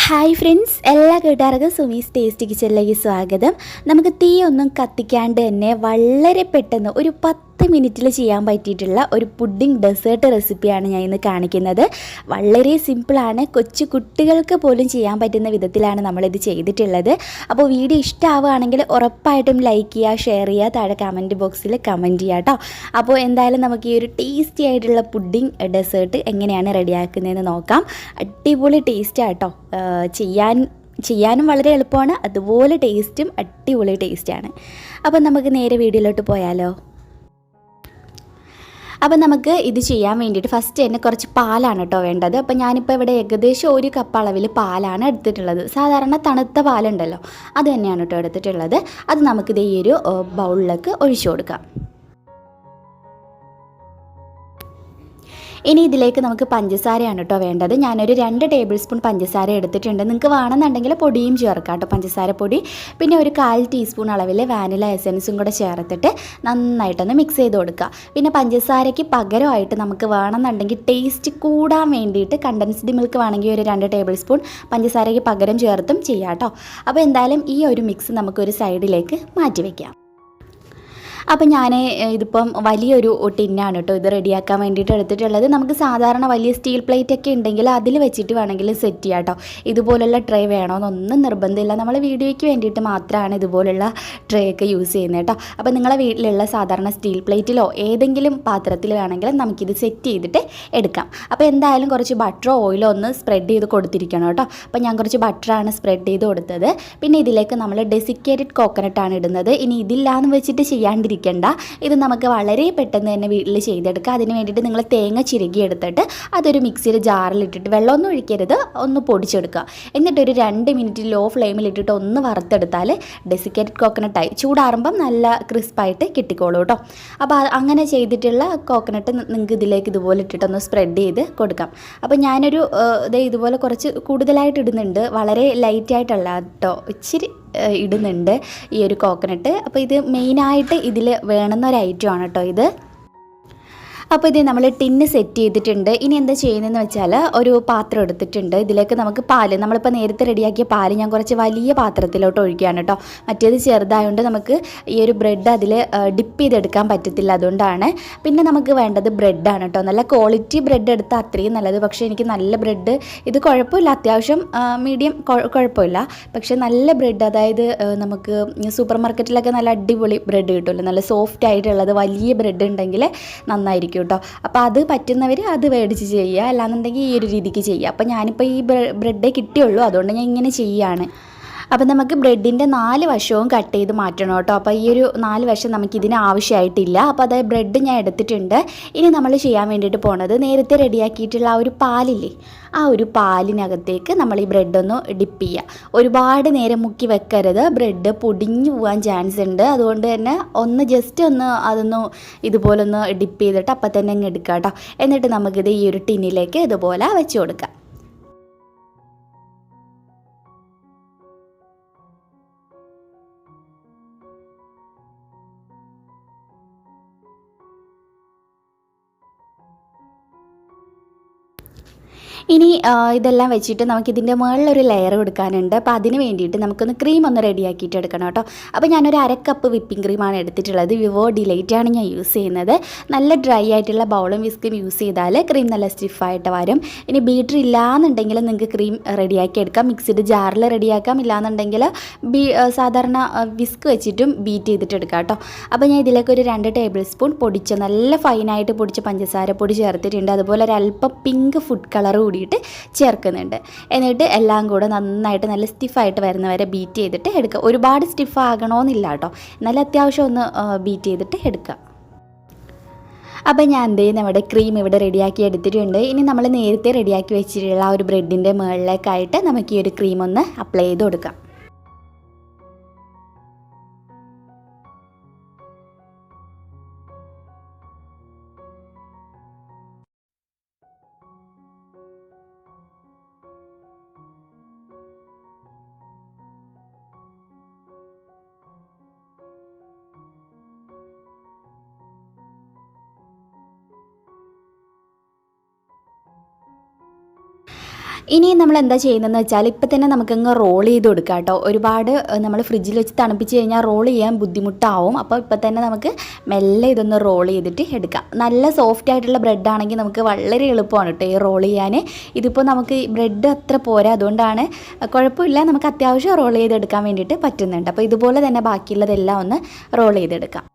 Hi friends, എല്ലാ കൂട്ടുകാർക്കും Sumi's taste കിച്ചണിലേക്ക് സ്വാഗതം. നമുക്ക് തീ ഒന്നും കത്തിക്കാണ്ട് തന്നെ വളരെ പെട്ടെന്ന് ഒരു 10 മിനിറ്റിൽ ചെയ്യാൻ പറ്റിയിട്ടുള്ള ഒരു പുഡിംഗ് ഡെസേർട്ട് റെസിപ്പിയാണ് ഞാൻ ഇന്ന് കാണിക്കുന്നത്. വളരെ സിമ്പിളാണ്, കൊച്ചു കുട്ടികൾക്ക് പോലും ചെയ്യാൻ പറ്റുന്ന വിധത്തിലാണ് നമ്മളിത് ചെയ്തിട്ടുള്ളത്. അപ്പോൾ വീഡിയോ ഇഷ്ടമാവുകയാണെങ്കിൽ ഉറപ്പായിട്ടും ലൈക്ക് ചെയ്യുക, ഷെയർ ചെയ്യുക, താഴെ കമൻറ്റ് ബോക്സിൽ കമൻറ്റ് ചെയ്യുക കേട്ടോ. അപ്പോൾ എന്തായാലും നമുക്ക് ഈ ഒരു ടേസ്റ്റി ആയിട്ടുള്ള പുഡിംഗ് ഡെസേർട്ട് എങ്ങനെയാണ് റെഡിയാക്കുന്നതെന്ന് നോക്കാം. അടിപൊളി ടേസ്റ്റാണ് കേട്ടോ. ചെയ്യാനും വളരെ എളുപ്പമാണ്, അതുപോലെ ടേസ്റ്റും അടിപൊളി ടേസ്റ്റാണ്. അപ്പം നമുക്ക് നേരെ വീഡിയോയിലോട്ട് പോയാലോ. അപ്പം നമുക്ക് ഇത് ചെയ്യാൻ വേണ്ടിയിട്ട് ഫസ്റ്റ് തന്നെ കുറച്ച് പാലാണ് കേട്ടോ വേണ്ടത്. അപ്പം ഞാനിപ്പോൾ ഇവിടെ ഏകദേശം 1 കപ്പ് അളവിൽ പാലാണ് എടുത്തിട്ടുള്ളത്. സാധാരണ തണുത്ത പാലുണ്ടല്ലോ, അത് തന്നെയാണ് കേട്ടോ എടുത്തിട്ടുള്ളത്. അത് നമുക്കിത് ഈ ഒരു ബൗളിലേക്ക് ഒഴിച്ചു കൊടുക്കാം. ഇനി ഇതിലേക്ക് നമുക്ക് പഞ്ചസാരയാണ് കേട്ടോ വേണ്ടത്. ഞാനൊരു 2 ടേബിൾ സ്പൂൺ പഞ്ചസാര എടുത്തിട്ടുണ്ട്. നിങ്ങൾക്ക് വേണമെന്നുണ്ടെങ്കിൽ പൊടിയും ചേർക്കാം കേട്ടോ, പഞ്ചസാര പൊടി. പിന്നെ ഒരു 1/4 ടീസ്പൂൺ അളവിൽ വാനില എസൻസും കൂടെ ചേർത്തിട്ട് നന്നായിട്ടൊന്ന് മിക്സ് ചെയ്ത് കൊടുക്കുക. പിന്നെ പഞ്ചസാരയ്ക്ക് പകരമായിട്ട് നമുക്ക് വേണമെന്നുണ്ടെങ്കിൽ ടേസ്റ്റ് കൂടാൻ വേണ്ടിയിട്ട് കണ്ടൻസ്ഡ് മിൽക്ക് വേണമെങ്കിൽ ഒരു 2 ടേബിൾ സ്പൂൺ പഞ്ചസാരയ്ക്ക് പകരം ചേർത്തും ചെയ്യാം കേട്ടോ. അപ്പോൾ എന്തായാലും ഈ ഒരു മിക്സ് നമുക്കൊരു സൈഡിലേക്ക് മാറ്റി വയ്ക്കാം. അപ്പം ഞാൻ ഇതിപ്പം വലിയൊരു ടിന്നാണ് കേട്ടോ ഇത് റെഡിയാക്കാൻ വേണ്ടിയിട്ട് എടുത്തിട്ടുള്ളത്. നമുക്ക് സാധാരണ വലിയ സ്റ്റീൽ പ്ലേറ്റ് ഒക്കെ ഉണ്ടെങ്കിൽ അതിൽ വെച്ചിട്ട് വേണമെങ്കിൽ സെറ്റ് ചെയ്യാം കേട്ടോ. ഇതുപോലുള്ള ട്രേ വേണമെന്നൊന്നും നിർബന്ധമില്ല. നമ്മൾ വീഡിയോയ്ക്ക് വേണ്ടിയിട്ട് മാത്രമാണ് ഇതുപോലുള്ള ട്രേ ഒക്കെ യൂസ് ചെയ്യുന്നത് കേട്ടോ. അപ്പോൾ നിങ്ങളെ വീട്ടിലുള്ള സാധാരണ സ്റ്റീൽ പ്ലേറ്റിലോ ഏതെങ്കിലും പാത്രത്തിൽ വേണമെങ്കിൽ നമുക്കിത് സെറ്റ് ചെയ്തിട്ട് എടുക്കാം. അപ്പോൾ എന്തായാലും കുറച്ച് ബട്ടറോ ഓയിലോ ഒന്ന് സ്പ്രെഡ് ചെയ്ത് കൊടുത്തിരിക്കണം കേട്ടോ. അപ്പോൾ ഞാൻ കുറച്ച് ബട്ടറാണ് സ്പ്രെഡ് ചെയ്ത് കൊടുത്തത്. പിന്നെ ഇതിലേക്ക് നമ്മൾ ഡെസിക്കേറ്റഡ് കോക്കനട്ടാണ് ഇടുന്നത്. ഇനി ഇതില്ലാന്ന് വെച്ചിട്ട് ചെയ്യാണ്ടിരിക്കും. ഇത് നമുക്ക് വളരെ പെട്ടെന്ന് തന്നെ വീട്ടിൽ ചെയ്തെടുക്കാം. അതിന് വേണ്ടിയിട്ട് നിങ്ങൾ തേങ്ങ ചിരകി എടുത്തിട്ട് അതൊരു മിക്സിയിൽ ജാറിലിട്ടിട്ട് വെള്ളമൊന്നും ഒഴിക്കരുത്, ഒന്ന് പൊടിച്ചെടുക്കുക. എന്നിട്ടൊരു 2 മിനിറ്റ് ലോ ഫ്ലെയിമിലിട്ടിട്ട് ഒന്ന് വറുത്തെടുത്താൽ ഡെസിക്കേറ്റഡ് കോക്കനട്ടായി. ചൂടാറുമ്പം നല്ല ക്രിസ്പായിട്ട് കിട്ടിക്കോളൂ കേട്ടോ. അപ്പോൾ അങ്ങനെ ചെയ്തിട്ടുള്ള കോക്കനട്ട് നിങ്ങൾക്ക് ഇതിലേക്ക് ഇതുപോലെ ഇട്ടിട്ടൊന്ന് സ്പ്രെഡ് ചെയ്ത് കൊടുക്കാം. അപ്പോൾ ഞാനൊരു ഇതുപോലെ കുറച്ച് കൂടുതലായിട്ട് ഇടുന്നുണ്ട്, വളരെ ലൈറ്റായിട്ടല്ല കേട്ടോ, ഇച്ചിരി ഇടുന്നുണ്ട് ഈ ഒരു കോക്കനട്ട്. അപ്പോൾ ഇത് മെയിനായിട്ട് ഇതിൽ വേണമെന്നൊരു ഐറ്റമാണ് കേട്ടോ ഇത്. അപ്പോൾ ഇത് നമ്മൾ ടിന്ന് സെറ്റ് ചെയ്തിട്ടുണ്ട്. ഇനി എന്താ ചെയ്യുന്നതെന്ന് വെച്ചാൽ ഒരു പാത്രം എടുത്തിട്ടുണ്ട്. ഇതിലേക്ക് നമുക്ക് പാല്, നമ്മളിപ്പോൾ നേരത്തെ റെഡിയാക്കിയ പാല് ഞാൻ കുറച്ച് വലിയ പാത്രത്തിലോട്ട് ഒഴിക്കുകയാണ് കേട്ടോ. മറ്റേത് ചെറുതായതുകൊണ്ട് നമുക്ക് ഈ ഒരു ബ്രെഡ് അതിൽ ഡിപ്പ് ചെയ്തെടുക്കാൻ പറ്റത്തില്ല, അതുകൊണ്ടാണ്. പിന്നെ നമുക്ക് വേണ്ടത് ബ്രെഡാണ് കേട്ടോ. നല്ല ക്വാളിറ്റി ബ്രെഡ് എടുത്താൽ അത്രയും നല്ലത്. പക്ഷേ എനിക്ക് നല്ല ബ്രെഡ്, ഇത് കുഴപ്പമില്ല, അത്യാവശ്യം മീഡിയം കുഴപ്പമില്ല. പക്ഷേ നല്ല ബ്രെഡ്, അതായത് നമുക്ക് സൂപ്പർ മാർക്കറ്റിലൊക്കെ നല്ല അടിപൊളി ബ്രെഡ് കിട്ടുമല്ലോ, നല്ല സോഫ്റ്റ് ആയിട്ടുള്ളത് വലിയ ബ്രെഡ് ഉണ്ടെങ്കിൽ നന്നായിരിക്കും കേട്ടോ. അപ്പോൾ അത് പറ്റുന്നവർ അത് മേടിച്ച് ചെയ്യുക, അല്ലാന്നുണ്ടെങ്കിൽ ഈ ഒരു രീതിക്ക് ചെയ്യുക. അപ്പോൾ ഞാനിപ്പോൾ ഈ ബ്രെഡേ കിട്ടിയുള്ളൂ, അതുകൊണ്ട് ഞാൻ ഇങ്ങനെ ചെയ്യുകയാണ്. അപ്പോൾ നമുക്ക് ബ്രെഡിൻ്റെ 4 വശവും കട്ട് ചെയ്ത് മാറ്റണം കേട്ടോ. അപ്പോൾ ഈ ഒരു 4 വശം നമുക്കിതിന് ആവശ്യമായിട്ടില്ല. അപ്പോൾ അതായത് ബ്രെഡ് ഞാൻ എടുത്തിട്ടുണ്ട്. ഇനി നമ്മൾ ചെയ്യാൻ വേണ്ടിയിട്ട് പോണത്, നേരത്തെ റെഡിയാക്കിയിട്ടുള്ള ആ ഒരു പാലില്ലേ, ആ ഒരു പാലിനകത്തേക്ക് നമ്മൾ ഈ ബ്രെഡൊന്ന് ഡിപ്പ് ചെയ്യുക. ഒരുപാട് നേരം മുക്കി വെക്കരുത്, ബ്രെഡ് പൊടിഞ്ഞു പോകാൻ ചാൻസ് ഉണ്ട്. അതുകൊണ്ട് തന്നെ ജസ്റ്റ് ഒന്ന് അതൊന്ന് ഇതുപോലൊന്ന് ഡിപ്പ് ചെയ്തിട്ട് അപ്പം തന്നെ അങ്ങ് എടുക്കുക കേട്ടോ. എന്നിട്ട് നമുക്കിത് ഈ ഒരു ടിന്നിലേക്ക് ഇതുപോലെ വെച്ച് കൊടുക്കാം. ഇനി ഇതെല്ലാം വെച്ചിട്ട് നമുക്കിതിൻ്റെ മുകളിലൊരു ലെയർ കൊടുക്കാനുണ്ട്. അപ്പോൾ അതിന് വേണ്ടിയിട്ട് നമുക്കൊന്ന് ക്രീം ഒന്ന് റെഡിയാക്കിയിട്ട് എടുക്കണം കേട്ടോ. അപ്പോൾ ഞാനൊരു 1/2 കപ്പ് വിപ്പിംഗ് ക്രീമാണ് എടുത്തിട്ടുള്ളത്. വിവോ ഡിലൈറ്റാണ് ഞാൻ യൂസ് ചെയ്യുന്നത്. നല്ല ഡ്രൈ ആയിട്ടുള്ള ബൗളും വിസ്കും യൂസ് ചെയ്താൽ ക്രീം നല്ല സ്റ്റിഫായിട്ട് വരും. ഇനി ബീറ്റർ ഇല്ലാന്നുണ്ടെങ്കിൽ നിങ്ങൾക്ക് ക്രീം റെഡിയാക്കി എടുക്കാം, മിക്സിഡ് ജാറിൽ റെഡിയാക്കാം. ഇല്ലാന്നുണ്ടെങ്കിൽ സാധാരണ വിസ്ക് വെച്ചിട്ടും ബീറ്റ് ചെയ്തിട്ട് എടുക്കാം കേട്ടോ. അപ്പോൾ ഞാൻ ഇതിലേക്ക് ഒരു 2 ടേബിൾ സ്പൂൺ പൊടിച്ച നല്ല ഫൈനായിട്ട് പൊടിച്ച പഞ്ചസാര പൊടി ചേർത്തിട്ടുണ്ട്. അതുപോലെ ഒരു അല്പം പിങ്ക് ഫുഡ് കളർ കൂടിയിട്ട് ചേർക്കുന്നുണ്ട്. എന്നിട്ട് എല്ലാം കൂടെ നന്നായിട്ട് നല്ല സ്റ്റിഫായിട്ട് വരുന്നവരെ ബീറ്റ് ചെയ്തിട്ട് എടുക്കുക. ഒരുപാട് സ്റ്റിഫ് ആകണമെന്നില്ല കേട്ടോ, എന്നാലും അത്യാവശ്യം ഒന്ന് ബീറ്റ് ചെയ്തിട്ട് എടുക്കുക. അപ്പോൾ ഞാൻ നമ്മുടെ ക്രീം ഇവിടെ റെഡിയാക്കി എടുത്തിട്ടുണ്ട്. ഇനി നമ്മൾ നേരത്തെ റെഡിയാക്കി വെച്ചിട്ടുള്ള ആ ഒരു ബ്രെഡിൻ്റെ മുകളിലേക്കായിട്ട് നമുക്ക് ഈ ഒരു ക്രീം ഒന്ന് അപ്ലൈ ചെയ്ത് കൊടുക്കാം. ഇനി നമ്മൾ എന്താ ചെയ്യുന്നതെന്ന് വെച്ചാൽ ഇപ്പം തന്നെ നമുക്കങ്ങ് റോൾ ചെയ്ത് കൊടുക്കാം കേട്ടോ. ഒരുപാട് നമ്മൾ ഫ്രിഡ്ജിൽ വെച്ച് തണുപ്പിച്ച് കഴിഞ്ഞാൽ റോൾ ചെയ്യാൻ ബുദ്ധിമുട്ടാവും. അപ്പോൾ ഇപ്പം തന്നെ നമുക്ക് മെല്ലെ ഇതൊന്ന് റോൾ ചെയ്തിട്ട് എടുക്കാം. നല്ല സോഫ്റ്റ് ആയിട്ടുള്ള ബ്രെഡ് ആണെങ്കിൽ നമുക്ക് വളരെ എളുപ്പമാണ് കേട്ടോ ഈ റോൾ ചെയ്യാൻ. ഇതിപ്പോൾ നമുക്ക് ബ്രെഡ് അത്ര പോരാ, അതുകൊണ്ടാണ് കുഴപ്പമില്ല, നമുക്ക് അത്യാവശ്യം റോൾ ചെയ്തെടുക്കാൻ വേണ്ടിയിട്ട് പറ്റുന്നുണ്ട്. അപ്പോൾ ഇതുപോലെ തന്നെ ബാക്കിയുള്ളതെല്ലാം ഒന്ന് റോൾ ചെയ്തെടുക്കാം.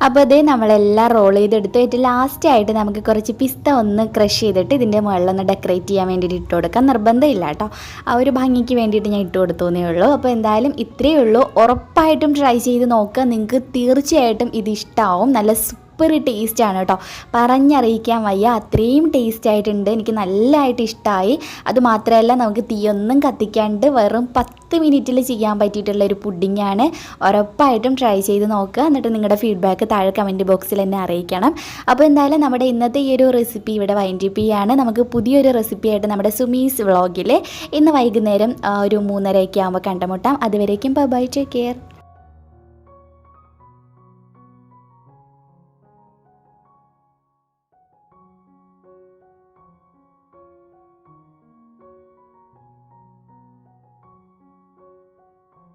അപ്പോൾ അതേ നമ്മളെല്ലാം റോൾ ചെയ്തെടുത്തു. ഏറ്റവും ലാസ്റ്റായിട്ട് നമുക്ക് കുറച്ച് പിസ്ത ഒന്ന് ക്രഷ് ചെയ്തിട്ട് ഇതിൻ്റെ മുകളിലൊന്ന് ഡെക്കറേറ്റ് ചെയ്യാൻ വേണ്ടിയിട്ട് ഇട്ട് കൊടുക്കാം. നിർബന്ധമില്ല കേട്ടോ, ആ ഒരു ഭംഗിക്ക് വേണ്ടിയിട്ട് ഞാൻ ഇട്ട് കൊടുത്തേ ഉള്ളൂ. അപ്പോൾ എന്തായാലും ഇത്രയേ ഉള്ളൂ. ഉറപ്പായിട്ടും ട്രൈ ചെയ്ത് നോക്കുക, നിങ്ങൾക്ക് തീർച്ചയായിട്ടും ഇത് ഇഷ്ടമാവും. നല്ല സൂപ്പർ ടേസ്റ്റാണ് കേട്ടോ, പറഞ്ഞറിയിക്കാൻ വയ്യ, അത്രയും ടേസ്റ്റ് ആയിട്ടുണ്ട്. എനിക്ക് നല്ലതായിട്ട് ഇഷ്ടമായി. അതുമാത്രമല്ല നമുക്ക് തീയൊന്നും കത്തിക്കാണ്ട് വെറും 10 മിനിറ്റിൽ ചെയ്യാൻ പറ്റിയിട്ടുള്ള ഒരു പുഡിങ്ങാണ്. ഉറപ്പായിട്ടും ട്രൈ ചെയ്ത് നോക്കുക. എന്നിട്ട് നിങ്ങളുടെ ഫീഡ്ബാക്ക് താഴെ കമൻറ്റ് ബോക്സിൽ എന്നെ അറിയിക്കണം. അപ്പോൾ എന്തായാലും നമ്മുടെ ഇന്നത്തെ ഈ ഒരു റെസിപ്പി ഇവിടെ വൈൻഡ് അപ്പ് ചെയ്യാണ്. നമുക്ക് പുതിയൊരു റെസിപ്പിയായിട്ട് നമ്മുടെ സുമീസ് വ്ളോഗിൽ ഇന്ന് വൈകുന്നേരം ഒരു 3:30 ആകുമ്പോൾ കണ്ടുമുട്ടാം. അതുവരേക്കും ബൈ, ടേക്ക് കെയർ.